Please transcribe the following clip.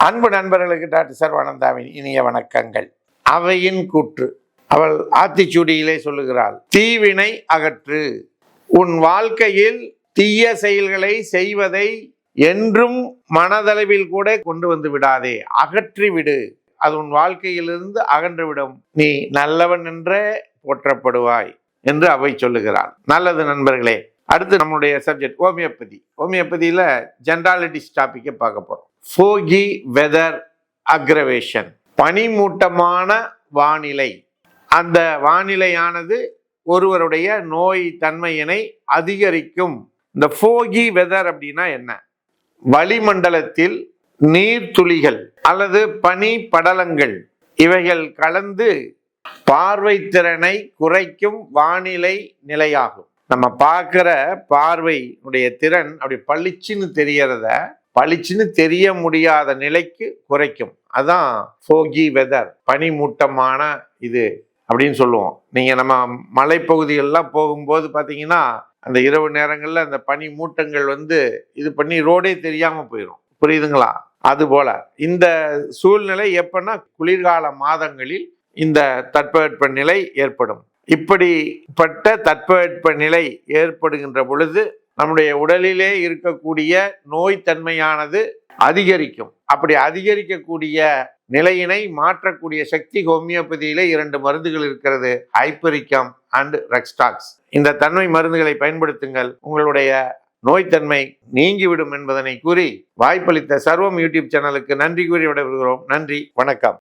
அன்பு நண்பர்களுக்கு டாக்டர் சர்வானந்தாவின் இனிய வணக்கங்கள். அவையின் கூற்று. அவள் ஆத்திச்சூடியிலே சொல்லுகிறாள், தீவினை அகற்று. உன் வாழ்க்கையில் தீய செயல்களை செய்வதை என்றும் மனதளவில் கூட கொண்டு வந்து விடாதே, அகற்றி விடு. அது உன் வாழ்க்கையிலிருந்து அகன்று விடும். நீ நல்லவன் என்றே போற்றப்படுவாய் என்று அவை சொல்லுகிறாள். நல்லது நண்பர்களே, அடுத்து நம்மளுடைய சப்ஜெக்ட் ஹோமியோபதி. ஹோமியோபதியில ஜென்ராலிட்டிஸ் டாபிக்கை பார்க்க போறோம். ஃபோகி வெதர் அக்ரவேஷன், பனிமூட்டமான வானிலை. அந்த வானிலையானது ஒருவருடைய நோய் தன்மையினை அதிகரிக்கும். இந்த ஃபோகி வெதர் அப்படின்னா என்ன? வளிமண்டலத்தில் நீர்த்துளிகள் அல்லது பனி படலங்கள் இவைகள் கலந்து பார்வை திறனை குறைக்கும் வானிலை நிலையாகும். நம்ம பார்க்கிற பார்வையுடைய திறன் அப்படி பளிச்சுன்னு தெரியறத பளிச்சுன்னு தெரிய முடியாத நிலைக்கு குறைக்கும். அதான் ஃபோகி வெதர், பனிமூட்டமான இது அப்படின்னு சொல்லுவோம். நீங்க நம்ம மலைப்பகுதிகள்லாம் போகும்போது பார்த்தீங்கன்னா அந்த இரவு நேரங்களில் அந்த பனி மூட்டங்கள் இது பண்ணி ரோடே தெரியாம போயிடும். புரியுதுங்களா? அதுபோல இந்த சூழ்நிலை எப்பன்னா குளிர்கால மாதங்களில் இந்த தட்பவெட்ப நிலை ஏற்படும். இப்படிப்பட்ட தட்பவெட்ப நிலை ஏற்படுகின்ற பொழுது நம்முடைய உடலிலே இருக்கக்கூடிய நோய் தன்மையானது அதிகரிக்கும். அப்படி அதிகரிக்கக்கூடிய நிலையினை மாற்றக்கூடிய சக்தி ஹோமியோபதியிலே 2 மருந்துகள் இருக்கிறது, ஹைப்பரிக்கம் அண்ட் ரெக்ஸ்டாக்ஸ். இந்த தன்மை மருந்துகளை பயன்படுத்துங்கள், உங்களுடைய நோய்த்தன்மை நீங்கிவிடும் என்பதனை கூறி வாய்ப்பளித்த சர்வம் யூடியூப் சேனலுக்கு நன்றி கூறி விடைபெறுகிறோம். நன்றி, வணக்கம்.